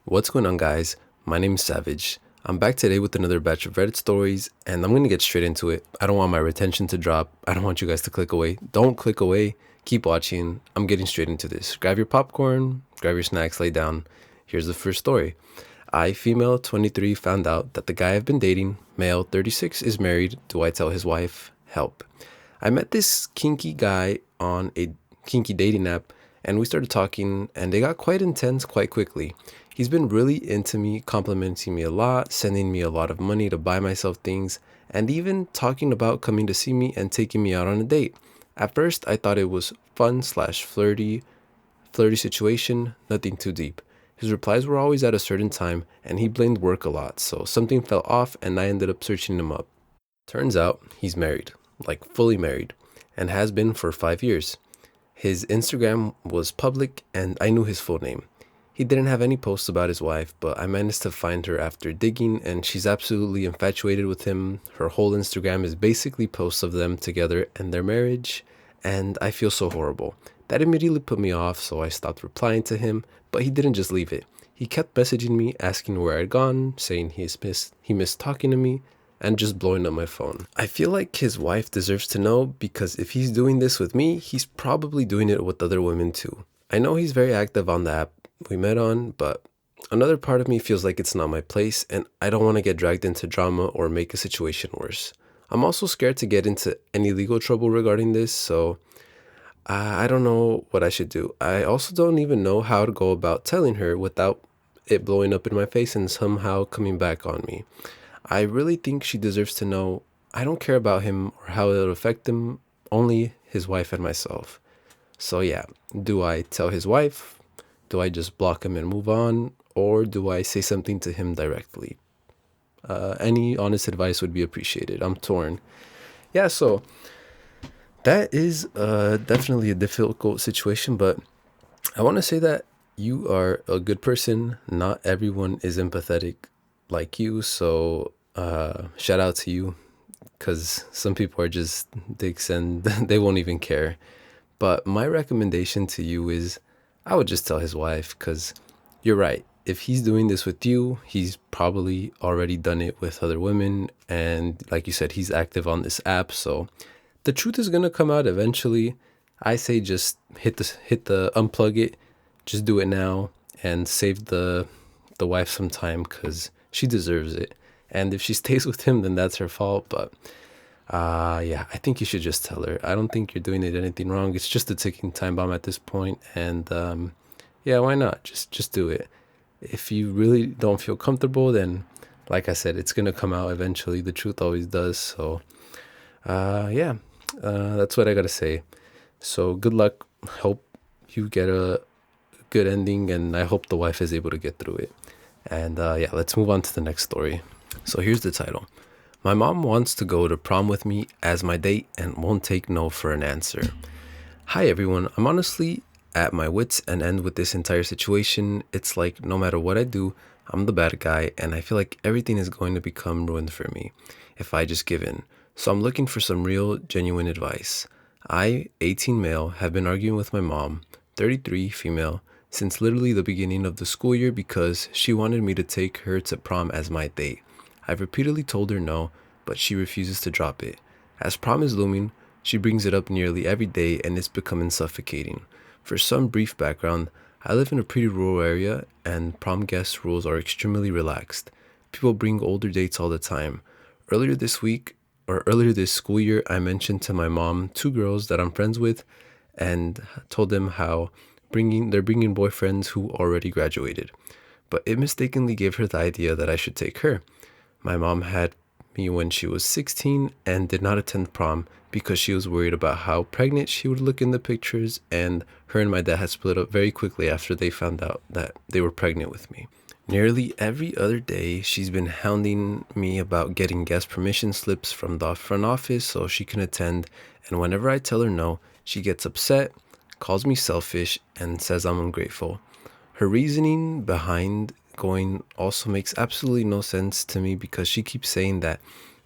What's going on, guys? My name is Savage. I'm back today with another batch of Reddit stories, and I'm going to get straight into it. I don't want my retention to drop. I don't want you guys to click away. Don't click away. Keep watching. I'm getting straight into this. Grab your popcorn, grab your snacks, lay down. Here's the first story. I, female 23, found out that the guy I've been dating, male 36, is married. Do I tell his wife? Help. I met this kinky guy on a kinky dating app, and we started talking, and it got quite intense quite quickly. He's been really into me, complimenting me a lot, sending me a lot of money to buy myself things, and even talking about coming to see me and taking me out on a date. At first, I thought it was fun slash flirty situation, nothing too deep. His replies were always at a certain time, and he blamed work a lot, so something fell off, and I ended up searching him up. Turns out he's married, like fully married, and has been for 5 years. His Instagram was public, and I knew his full name. He didn't have any posts about his wife, but I managed to find her after digging, and she's absolutely infatuated with him. Her whole Instagram is basically posts of them together and their marriage, and I feel so horrible. That immediately put me off, so I stopped replying to him, but he didn't just leave it. He kept messaging me, asking where I'd gone, saying he missed talking to me, and just blowing up my phone. I feel like his wife deserves to know because if he's doing this with me, he's probably doing it with other women too. I know he's very active on the app we met on, but another part of me feels like it's not my place and I don't want to get dragged into drama or make a situation worse. I'm also scared to get into any legal trouble regarding this, so I don't know what I should do. I also don't even know how to go about telling her without it blowing up in my face and somehow coming back on me. I really think she deserves to know I don't care about him or how it'll affect him, only his wife and myself. So, yeah, do I tell his wife? Do I just block him and move on? Or do I say something to him directly? Any honest advice would be appreciated. I'm torn. Yeah, so that is definitely a difficult situation, but I want to say that you are a good person. Not everyone is empathetic like you, so shout out to you because some people are just dicks and they won't even care. But my recommendation to you is I would just tell his wife because you're right. If he's doing this with you, he's probably already done it with other women. And like you said, he's active on this app. So the truth is going to come out eventually. I say just hit the unplug it, just do it now and save the wife some time because she deserves it. And if she stays with him, then that's her fault. But yeah, I think you should just tell her. I don't think you're doing it anything wrong. It's just a ticking time bomb at this point, and yeah, why not? Just do it. If you really don't feel comfortable, then like I said, it's gonna come out eventually. The truth always does. So yeah, that's what I gotta say. So good luck. Hope you get a good ending, and I hope the wife is able to get through it. And yeah, let's move on to the next story. So here's the title. My mom wants to go to prom with me as my date and won't take no for an answer. Hi everyone, I'm honestly at my wits' end with this entire situation. It's like no matter what I do, I'm the bad guy and I feel like everything is going to become ruined for me if I just give in. So I'm looking for some real, genuine advice. I, 18 male, have been arguing with my mom, 33 female, since literally the beginning of the school year because she wanted me to take her to prom as my date. I've repeatedly told her no, but she refuses to drop it. As prom is looming, she brings it up nearly every day and it's becoming suffocating. For some brief background, I live in a pretty rural area and prom guest rules are extremely relaxed. People bring older dates all the time. Earlier this week, or earlier this school year, I mentioned to my mom two girls that I'm friends with and told them how they're bringing boyfriends who already graduated. But it mistakenly gave her the idea that I should take her. My mom had me when she was 16 and did not attend prom because she was worried about how pregnant she would look in the pictures, and her and my dad had split up very quickly after they found out that they were pregnant with me. Nearly every other day, she's been hounding me about getting guest permission slips from the front office so she can attend, and whenever I tell her no, she gets upset, calls me selfish, and says I'm ungrateful. Her reasoning behind going also makes absolutely no sense to me because she keeps saying that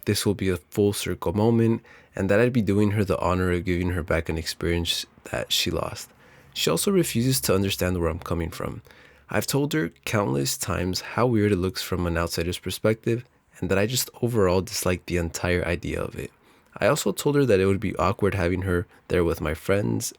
this will be a full circle moment and that I'd be doing her the honor of giving her back an experience that she lost. She also refuses to understand where I'm coming from. I've told her countless times how weird it looks from an outsider's perspective and that I just overall dislike the entire idea of it. I also told her that it would be awkward having her there with my friends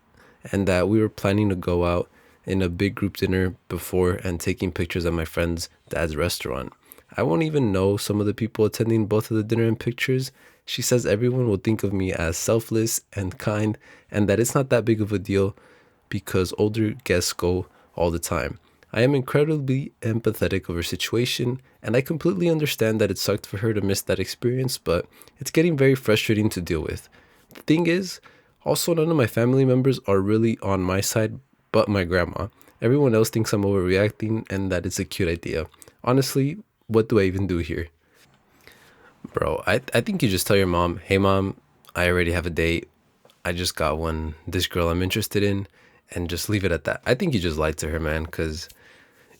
and that we were planning to go out in a big group dinner before and taking pictures at my friend's dad's restaurant. I won't even know some of the people attending both of the dinner and pictures. She says everyone will think of me as selfless and kind and that it's not that big of a deal because older guests go all the time. I am incredibly empathetic of her situation, and I completely understand that it sucked for her to miss that experience, but it's getting very frustrating to deal with. The thing is, also, none of my family members are really on my side but my grandma. Everyone else thinks I'm overreacting and that it's a cute idea. Honestly, what do I even do here? Bro, I think you just tell your mom, hey mom, I already have a date. I just got one, this girl I'm interested in, and just leave it at that. I think you just lied to her, man, because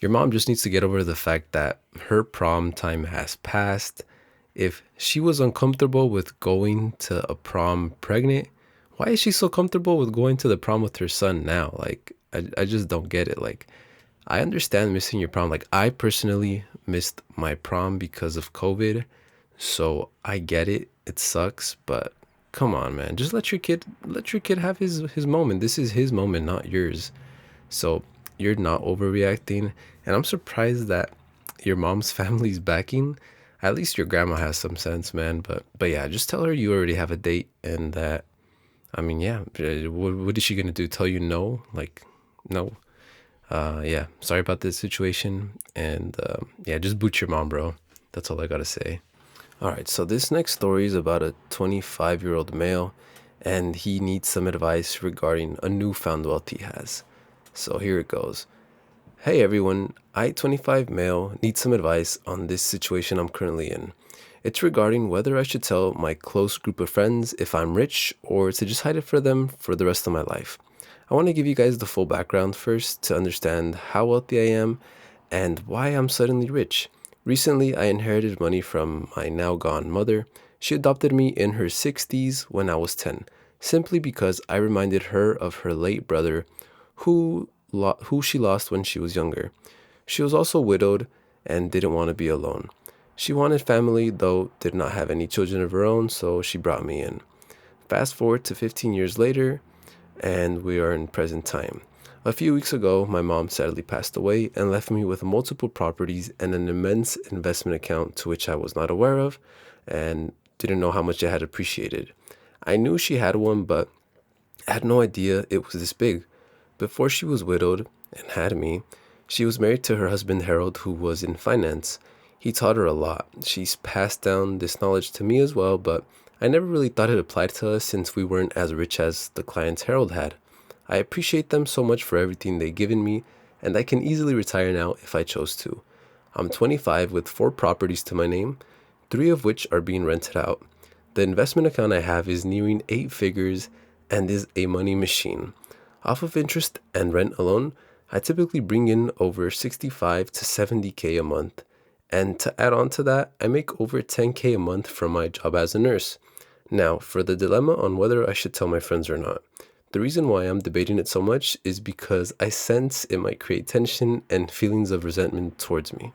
your mom just needs to get over the fact that her prom time has passed. If she was uncomfortable with going to a prom pregnant, why is she so comfortable with going to the prom with her son now? Like, I just don't get it. Like, I understand missing your prom. Like, I personally missed my prom because of COVID. So I get it. It sucks, but come on, man. Just let your kid have his moment. This is his moment, not yours. So you're not overreacting. And I'm surprised that your mom's family's backing. At least your grandma has some sense, man. But yeah, just tell her you already have a date and that I mean, yeah, what is she gonna do? Tell you no? Like, no. Yeah, sorry about this situation. And yeah, just boot your mom, bro. That's all I gotta say. All right, so this next story is about a 25-year-old male, and he needs some advice regarding a newfound wealth he has. So here it goes. Hey everyone, I, 25 male, need some advice on this situation I'm currently in. It's regarding whether I should tell my close group of friends if I'm rich or to just hide it for them for the rest of my life. I want to give you guys the full background first to understand how wealthy I am and why I'm suddenly rich. Recently, I inherited money from my now gone mother. She adopted me in her 60s when I was 10, simply because I reminded her of her late brother who she lost when she was younger. She was also widowed and didn't want to be alone. She wanted family, though did not have any children of her own, so she brought me in. Fast forward to 15 years later, and we are in present time. A few weeks ago, my mom sadly passed away and left me with multiple properties and an immense investment account to which I was not aware of and didn't know how much it had appreciated. I knew she had one, but I had no idea it was this big. Before she was widowed and had me, she was married to her husband Harold, who was in finance. He taught her a lot. She's passed down this knowledge to me as well, but I never really thought it applied to us since we weren't as rich as the clients Harold had. I appreciate them so much for everything they've given me, and I can easily retire now if I chose to. I'm 25 with 4 properties to my name, 3 of which are being rented out. The investment account I have is nearing 8 figures and is a money machine. Off of interest and rent alone, I typically bring in over 65 to 70K a month. And to add on to that, I make over 10K a month from my job as a nurse. Now, for the dilemma on whether I should tell my friends or not. The reason why I'm debating it so much is because I sense it might create tension and feelings of resentment towards me.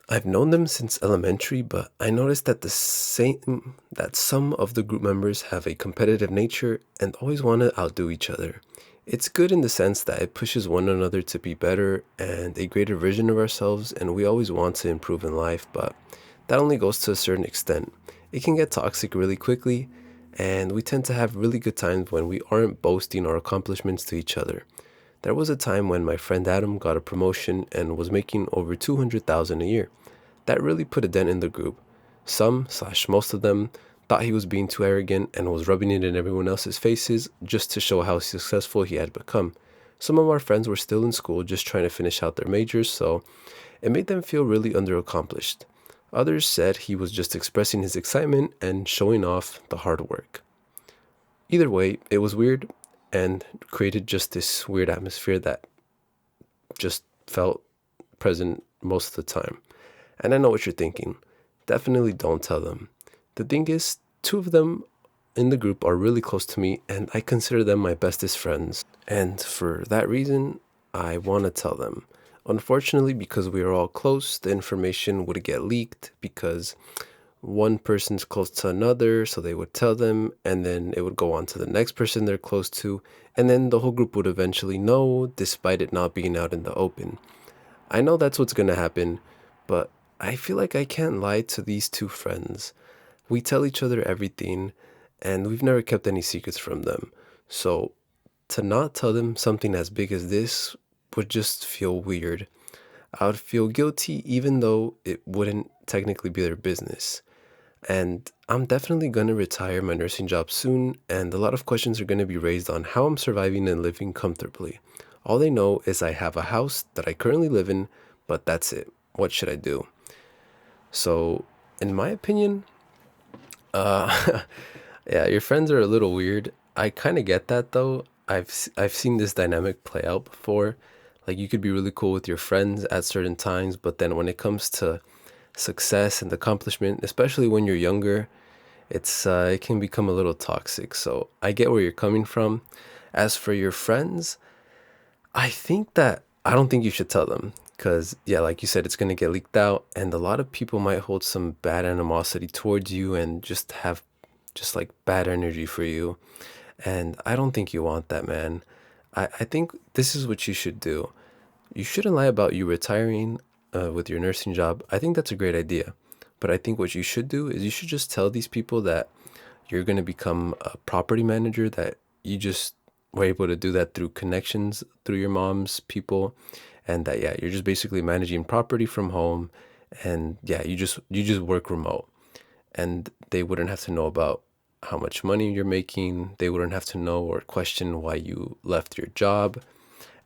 I've known them since elementary, but I noticed that some of the group members have a competitive nature and always want to outdo each other. It's good in the sense that it pushes one another to be better and a greater version of ourselves, and we always want to improve in life, but that only goes to a certain extent. It can get toxic really quickly, and we tend to have really good times when we aren't boasting our accomplishments to each other. There was a time when my friend Adam got a promotion and was making over 200,000 a year. That really put a dent in the group. Most of them thought he was being too arrogant and was rubbing it in everyone else's faces just to show how successful he had become. Some of our friends were still in school just trying to finish out their majors, so it made them feel really underaccomplished. Others said he was just expressing his excitement and showing off the hard work. Either way, it was weird and created just this weird atmosphere that just felt present most of the time. And I know what you're thinking. Definitely don't tell them. The thing is, 2 of them in the group are really close to me, and I consider them my bestest friends. And for that reason, I want to tell them. Unfortunately, because we were all close, the information would get leaked because one person's close to another, so they would tell them, and then it would go on to the next person they're close to, and then the whole group would eventually know, despite it not being out in the open. I know that's what's gonna happen, but I feel like I can't lie to these two friends. We tell each other everything, and we've never kept any secrets from them. So to not tell them something as big as this would just feel weird. I would feel guilty even though it wouldn't technically be their business. And I'm definitely going to retire my nursing job soon, and a lot of questions are going to be raised on how I'm surviving and living comfortably. All they know is I have a house that I currently live in, but that's it. What should I do? So, in my opinion, yeah, your friends are a little weird. I kind of get that though. I've seen this dynamic play out before. Like you could be really cool with your friends at certain times, but then when it comes to success and accomplishment, especially when you're younger, it can become a little toxic. So I get where you're coming from. As for your friends, I don't think you should tell them because yeah, like you said, it's gonna get leaked out, and a lot of people might hold some bad animosity towards you and just have just like bad energy for you. And I don't think you want that, man. I think this is what you should do. You shouldn't lie about you retiring with your nursing job. I think that's a great idea. But I think what you should do is you should just tell these people that you're going to become a property manager, that you just were able to do that through connections through your mom's people, and that yeah, you're just basically managing property from home, and yeah, you just work remote, and they wouldn't have to know about how much money you're making. They wouldn't have to know or question why you left your job.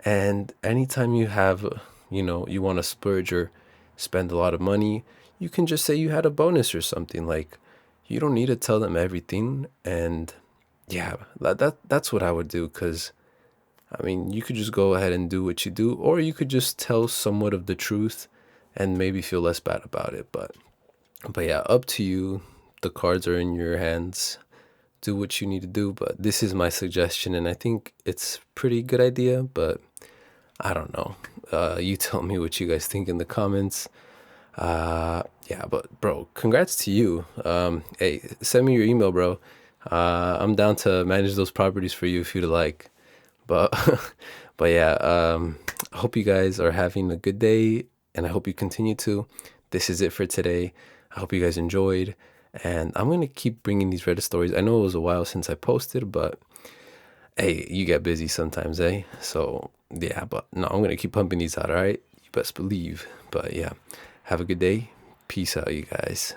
And anytime you have, you want to splurge or spend a lot of money, you can just say you had a bonus or something. Like, you don't need to tell them everything. And yeah, that's what I would do. Because, I mean, you could just go ahead and do what you do, or you could just tell somewhat of the truth and maybe feel less bad about it. But yeah, up to you. The cards are in your hands. Do what you need to do. But this is my suggestion, and I think it's a pretty good idea. But I don't know. You tell me what you guys think in the comments. Yeah, but bro, congrats to you. Hey, send me your email, bro. I'm down to manage those properties for you if you'd like. But, but yeah, I hope you guys are having a good day, and I hope you continue to. This is it for today. I hope you guys enjoyed, and I'm gonna keep bringing these Reddit stories. I know it was a while since I posted, but hey, you get busy sometimes, eh? So yeah, but no, I'm gonna keep pumping these out, all right? You best believe. But yeah, have a good day. Peace out, you guys.